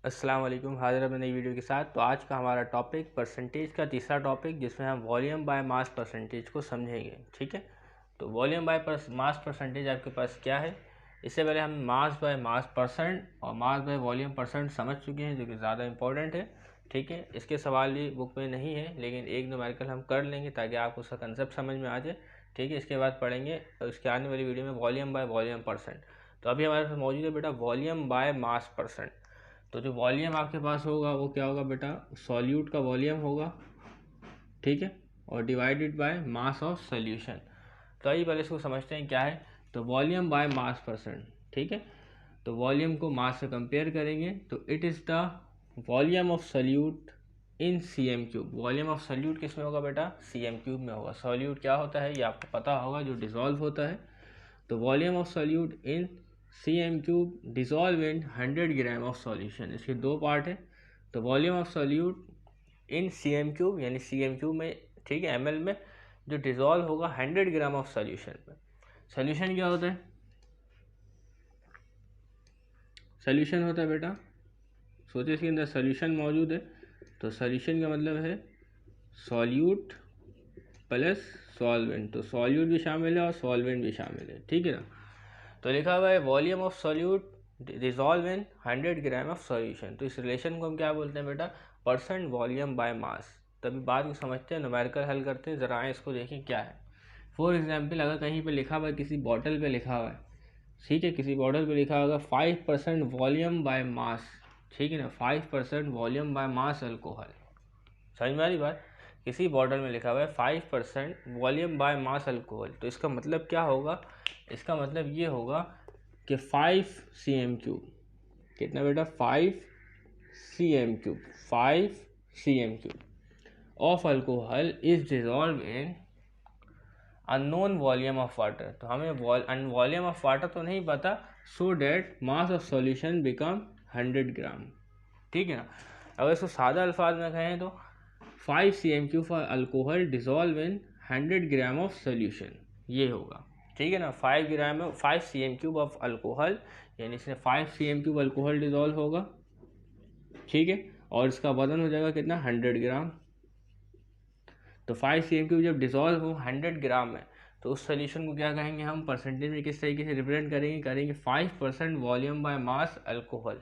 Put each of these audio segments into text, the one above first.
अस्सलाम वालेकुम, हाजिर अपने नई वीडियो के साथ। तो आज का हमारा टॉपिक परसेंटेज का तीसरा टॉपिक, जिसमें हम वॉल्यूम बाय मास परसेंटेज को समझेंगे। ठीक है, तो वॉल्यूम बाय मास परसेंटेज आपके पास क्या है। इससे पहले हम मास बाय मास परसेंट और मास बाय वॉल्यूम परसेंट समझ चुके हैं, जो कि ज़्यादा इंपॉर्टेंट है। ठीक है, इसके सवाल भी बुक में नहीं है, लेकिन एक न्यूमेरिकल हम कर लेंगे ताकि आपको उसका कंसेप्ट समझ में आ जाए। ठीक है, इसके बाद पढ़ेंगे उसके आने वाली वीडियो में वॉल्यूम बाय वॉल्यूम परसेंट। तो अभी हमारे पास मौजूद है बेटा वॉल्यूम बाय मास परसेंट। तो जो वॉल्यूम आपके पास होगा वो क्या होगा बेटा, सॉल्यूट का वॉल्यूम होगा। ठीक है, और divided by mass of solution. तो आइए पहले इसको समझते हैं क्या है। तो वॉल्यूम बाय मास परसेंट, ठीक है, तो वॉल्यूम को मास से कंपेयर करेंगे तो it is the volume of solute in C M cube. Volume of solute किस में होगा बेटा, सी एम क्यूब में होगा। सॉल्यूट क्या होता है ये आपको पता होगा, जो डिसॉल्व होता है। तो volume of solute in C M cube dissolve in 100 gram of solution. इसके दो पार्ट है। तो volume of solute in C M cube, यानी सी एम क्यूब में, ठीक है, एम एल में, जो डिसॉल्व होगा 100 ग्राम ऑफ सॉल्यूशन में। सॉल्यूशन क्या होता है, सॉल्यूशन होता है बेटा, सोचिए इसके अंदर सॉल्यूशन मौजूद है। तो सॉल्यूशन का मतलब है सॉल्यूट प्लस सॉल्वेंट। तो सॉल्यूट भी शामिल है और सॉल्वेंट भी शामिल है। ठीक है ना। तो लिखा हुआ है volume of solute dissolve in 100 gram of solution. तो इस रिलेशन को हम क्या बोलते हैं बेटा, परसेंट वॉल्यूम बाय मास। तभी बात को समझते हैं, न्यूमेरिकल हल करते हैं। ज़रा इसको देखें क्या है। फॉर एग्जाम्पल, अगर कहीं पे लिखा हुआ है, किसी बॉटल पे लिखा हुआ है, ठीक है, किसी बॉटल पे लिखा होगा 5% वॉल्यूम बाय मास, ठीक है ना, 5% वॉल्यूम बाय मास अल्कोहल। समझ में आ रही बात। किसी बॉटल में लिखा हुआ है 5% वॉल्यूम बाय मास अल्कोहल। तो इसका मतलब क्या होगा, इसका मतलब ये होगा कि 5 सी एम क्यूब, कितना बेटा, 5 C M cube, 5 C M cube of alcohol is dissolve in unknown volume of water. तो हमें वॉल्यूम ऑफ वाटर तो नहीं पता, so that mass of solution become 100 gram. ठीक है ना। अगर इसको सादा अल्फाज में कहें तो 5 C M cube for alcohol dissolve in 100 gram of solution, ये होगा। ठीक है ना, 5 C M cube of alcohol, यानी इसमें 5 C M cube alcohol dissolve होगा। ठीक है, और इसका वजन हो जाएगा कितना, 100 ग्राम। तो 5 सी एम क्यूब जब डिजॉल्व हो 100 ग्राम में, तो उस सोल्यूशन को क्या कहेंगे हम, परसेंटेज में किस तरीके से रिप्रेजेंट करेंगे 5% वॉल्यूम बाय मास अल्कोहल।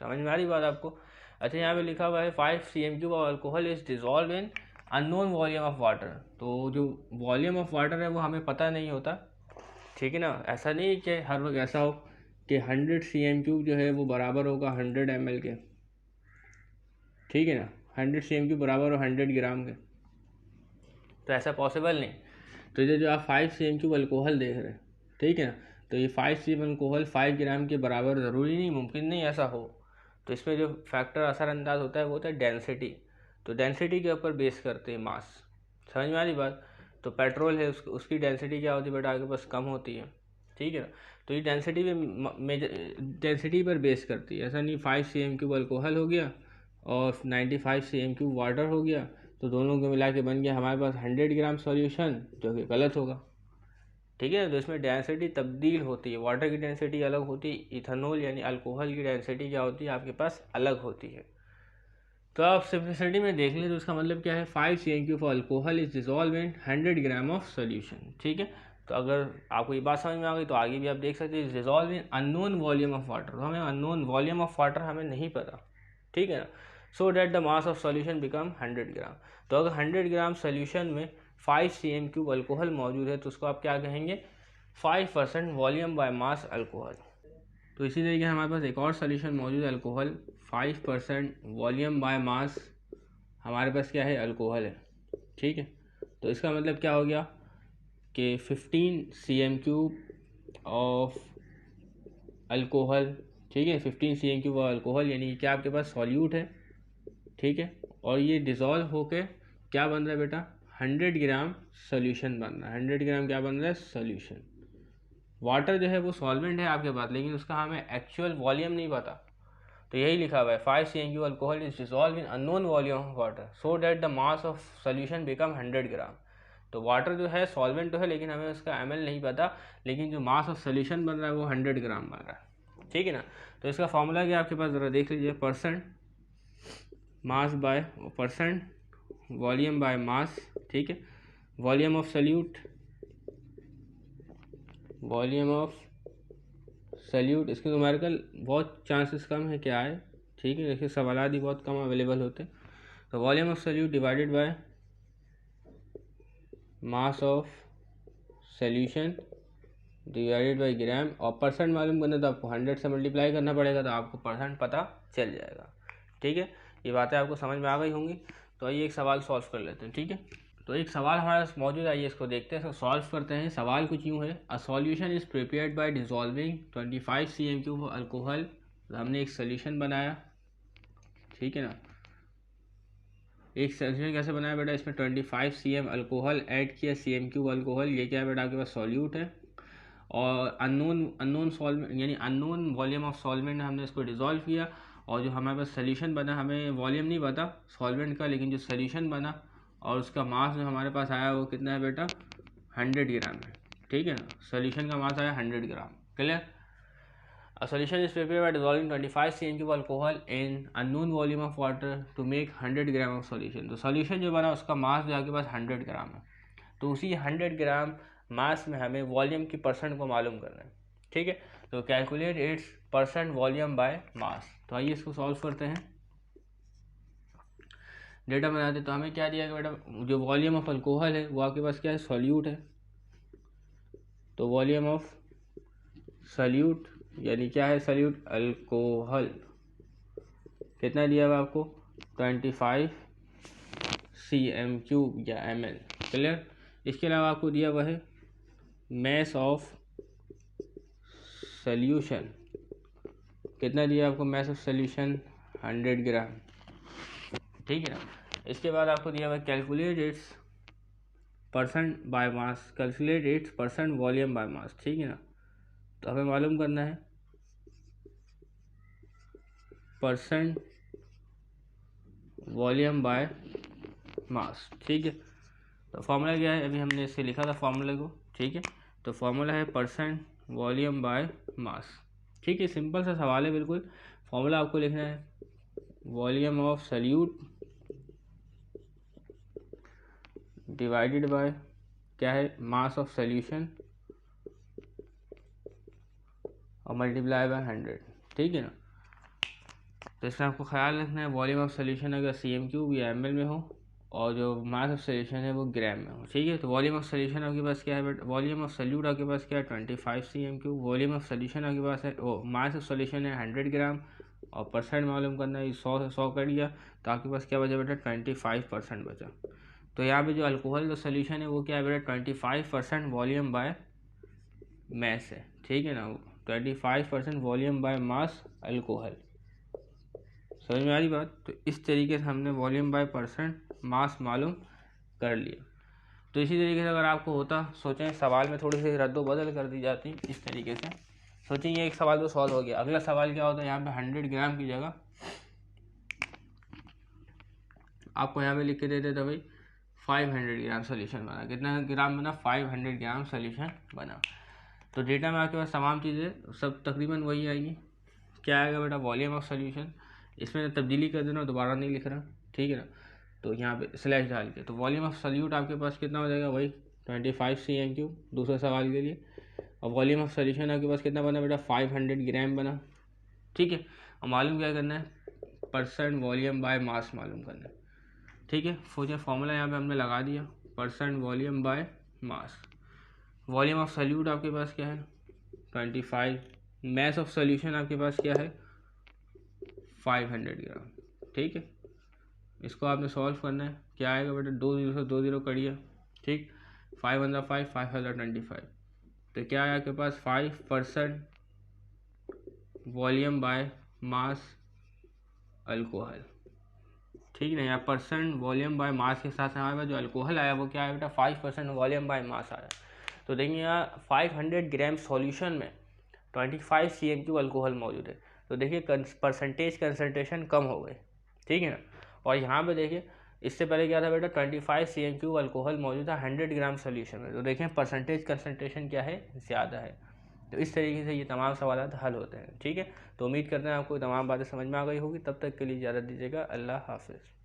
समझ में आ रही बात आपको। अच्छा, यहाँ पे लिखा हुआ है 5 C M cube of alcohol is dissolve in unknown volume of water. तो जो वॉल्यूम ऑफ वाटर है वो हमें पता नहीं होता। ठीक है ना, ऐसा नहीं कि हर वक्त ऐसा हो कि 100 सी एम क्यूब जो है वो बराबर होगा 100 एम एल के। ठीक है ना, 100 सी एम क्यूब बराबर हो 100 ग्राम के, तो ऐसा पॉसिबल नहीं। तो ये जो आप 5 सी एम क्यूब अल्कोहल देख रहे हैं, ठीक है ना, तो ये 5 सी एम अल्कोहल 5 ग्राम के बराबर ज़रूरी नहीं, मुमकिन नहीं ऐसा हो। तो इसमें जो फैक्टर असरअंदाज होता है वो होता है डेंसिटी। तो डेंसिटी के ऊपर बेस करते हैं मास। समझ में आ रही बात। तो पेट्रोल है, उसकी डेंसिटी क्या होती है बेटा, आपके पास कम होती है। ठीक है ना, तो ये डेंसिटी डेंसिटी पर बेस करती है। ऐसा नहीं 5 सी एम क्यूब अल्कोहल हो गया और 95 सी एम क्यूब वाटर हो गया, तो दोनों को मिला के बन गया हमारे पास 100 ग्राम सॉल्यूशन, जो कि गलत होगा। ठीक है, तो इसमें डेंसिटी तब्दील होती है। वाटर की डेंसिटी अलग होती है, इथेनॉल यानी अल्कोहल की डेंसिटी क्या होती है, आपके पास अलग होती है। तो आप सिंपलिसिटी में देख लें तो इसका मतलब क्या है, 5 C M cube alcohol is dissolve in 100 gram of solution. ठीक है, तो अगर आपको ये बात समझ में आ गई तो आगे भी आप देख सकते हैं, dissolve in unknown volume of water. तो हमें अननोन वॉल्यूम ऑफ वाटर हमें नहीं पता। ठीक है ना, सो that the mass of solution become 100 gram. तो अगर 100 ग्राम सोल्यूशन में 5 सी एम क्यूब अल्कोहल मौजूद है तो उसको आप क्या कहेंगे, 5% वॉल्यूम बाय मास अल्कोहल। तो इसी तरीके से हमारे पास एक और सोल्यूशन मौजूद है, अल्कोहल 5% वॉल्यूम बाय मास, हमारे पास क्या है, अल्कोहल है। ठीक है, तो इसका मतलब क्या हो गया कि 15 C M cube of alcohol. ठीक है, 15 C M cube of alcohol, यानी क्या आपके पास सॉल्यूट है। ठीक है, और ये डिज़ोल्व होके क्या बन रहा है बेटा, 100 ग्राम सोल्यूशन बन रहा है। 100 ग्राम क्या बन रहा है, सोल्यूशन। वाटर जो है वो सॉल्वेंट है आपके पास, लेकिन उसका हमें एक्चुअल वॉल्यूम नहीं पता। तो यही लिखा हुआ है 5 C M cube alcohol is dissolve in unknown volume of water, so that the mass of solution become 100 gram. तो वाटर जो है सॉल्वेंट तो है, लेकिन हमें उसका एम एल नहीं पता, लेकिन जो मास ऑफ सोल्यूशन बन रहा है वो 100 ग्राम बन रहा है। ठीक है ना। तो इसका फॉर्मूला क्या आपके पास, ज़रा देख लीजिए, percent mass by percent volume by mass, ठीक है। Volume of salute, volume of salute, इसके न्यूमेरिकल बहुत चांसेस कम है क्या आए, ठीक है, देखिए सवाल ही बहुत कम अवेलेबल होते हैं। तो volume of solute divided by mass of solution divided by gram, और परसेंट मालूम करना तो आपको 100 से मल्टीप्लाई करना पड़ेगा, तो आपको परसेंट पता चल जाएगा, ठीक है। ये बातें आपको समझ में आ गई होंगी। तो आइए एक सवाल सॉल्व कर लेते हैं, ठीक है। तो एक सवाल हमारे पास मौजूद है, आइए इसको देखते हैं, इसको सॉल्व करते हैं। सवाल कुछ यूँ है, a solution is prepared by dissolving 25 cm³ alcohol. हमने एक सोल्यूशन बनाया, ठीक है ना। एक सोल्यूशन कैसे बनाया बेटा, इसमें 25 cm अल्कोहल ऐड किया, cm³ अल्कोहल, ये क्या है बेटा आपके पास सॉल्यूट है, और अननोन सॉल्वेंट यानी अननोन वॉल्यूम ऑफ सॉल्वेंट हमने इसको डिज़ोल्व किया, और जो हमारे पास सोल्यूशन बना, हमें वॉल्यूम नहीं पता सॉल्वेंट का, लेकिन जो सोल्यूशन बना और उसका मास जो हमारे पास आया वो कितना है बेटा, 100 ग्राम है, ठीक है ना। सोल्यूशन का मास आया 100 ग्राम, clear. A solution is prepared by dissolving 25 cm³ alcohol in unknown volume of water to make 100 gram of solution। तो solution जो बना उसका मास जो आपके पास 100 ग्राम है, तो उसी 100 ग्राम मास में हमें वॉल्यूम की परसेंट को मालूम करना है, ठीक है। तो calculate its percent volume by mass. तो आइए इसको सॉल्व करते हैं, डेटा बनाते। तो हमें क्या दिया गया बेटा, जो वॉल्यूम ऑफ अल्कोहल है वो आपके पास क्या है, सॉल्यूट है। तो वॉल्यूम ऑफ सॉल्यूट यानी क्या है, सॉल्यूट अल्कोहल, कितना दिया हुआ आपको, 25 cm³ या ml, क्लियर। इसके अलावा आपको दिया हुआ है मैस ऑफ सॉल्यूशन, कितना दिया आपको मैस ऑफ सॉल्यूशन, 100 ग्राम, ठीक है ना। इसके बाद आपको दिया हुआ है calculate its percent by mass, calculate its percent volume by mass, ठीक है ना। तो हमें मालूम करना है परसेंट वॉल्यूम बाय मास, ठीक है। तो फॉर्मूला क्या है, अभी हमने इससे लिखा था फॉर्मूले को, ठीक है। तो फॉर्मूला है परसेंट वॉल्यूम बाय मास, ठीक है। सिंपल सा सवाल है बिल्कुल। फॉर्मूला आपको लिखना है volume of solute divided by क्या है, मास ऑफ सॉल्यूशन, और मल्टीप्लाई बाय 100, ठीक है ना। तो इसमें आपको ख्याल रखना है वॉल्यूम ऑफ सॉल्यूशन अगर cm³ या ml में हो, और जो मास ऑफ सॉल्यूशन है वो ग्राम में हो, ठीक है। तो वॉल्यूम ऑफ सॉल्यूशन आपके पास क्या है बेटा, वॉल्यूम ऑफ सॉल्यूट आपके पास क्या है, 25 cm³, वॉल्यूम ऑफ सॉल्यूशन आपके पास है, वो मास ऑफ सॉल्यूशन है 100 ग्राम, और परसेंट मालूम करना है, 100 से 100 कर दिया, तो आपके पास क्या बचा बेटा, 25% बचा। तो यहाँ पे जो अल्कोहल का सॉल्यूशन है वो क्या है बेटा, 25% वॉल्यूम बाय मैस है, ठीक है ना। 25% वॉल्यूम बाय मास अल्कोहल, समझ में आ रही बात। तो इस तरीके से हमने वॉल्यूम बाय परसेंट मास मालूम कर लिया। तो इसी तरीके से अगर आपको होता, सोचें सवाल में थोड़ी सी रद्दो बदल कर दी जाती इस तरीके से, सोचें ये एक सवाल तो सॉल्व हो गया, अगला सवाल क्या होता है, यहाँ पे 100 ग्राम की जगह आपको यहाँ पे लिख के देते तो भाई 500 ग्राम सोल्यूशन बना, कितना ग्राम बना, 500 ग्राम सोल्यूशन बना। तो डेटा में आपके पास तमाम चीज़ें सब तकरीबन वही आएगी। क्या आएगा बेटा, वॉल्यूम ऑफ सोल्यूशन, इसमें तब्दीली कर देना, दोबारा नहीं लिख रहा, ठीक है ना। तो यहाँ पे स्लैश डाल के, तो वॉल्यूम ऑफ सॉल्यूट आपके पास कितना हो जाएगा भाई, 25 cm³ दूसरे सवाल के लिए, और वॉल्यूम ऑफ सॉल्यूशन आपके पास कितना बना बेटा, 500 ग्राम बना, ठीक है। और मालूम क्या करना है, परसेंट वॉल्यूम बाय मास मालूम करना है, ठीक है। सोचिए फॉर्मूला यहाँ पे हमने लगा दिया, percent volume by mass. Volume of solute आपके पास क्या है, 25, मैस ऑफ सॉल्यूशन आपके पास क्या है, 500 ग्राम, ठीक है। इसको आपने सॉल्व करना है, क्या आएगा बेटा, 2 0 से 2 0 करिए, ठीक, 5 1 5 5 5 25, तो क्या है आपके पास 5% वॉल्यूम बाय मास अल्कोहल, ठीक है ना। यहाँ परसेंट वॉल्यूम बाय मास के साथ हमारे पास जो अल्कोहल आया वो क्या है बेटा, 5% वॉल्यूम बाय मास आया। तो देखिए यहाँ 500 ग्राम सॉल्यूशन में 25 cm³ अल्कोहल मौजूद है, तो देखिए परसेंटेज कंसनट्रेशन कम हो गई, ठीक है ना। और यहाँ पे देखिए इससे पहले क्या था बेटा, 25 cm³ अल्कोहल मौजूद था 100 ग्राम सोल्यूशन में, तो देखें परसेंटेज कंसनट्रेशन क्या है, ज़्यादा है। तो इस तरीके से ये तमाम सवाल हल होते हैं। ठीक है, तो उम्मीद करते हैं आपको तमाम बातें समझ में आ गई होगी। तब तक के लिए इजाज़त दीजिएगा। अल्लाह हाफ़िज़।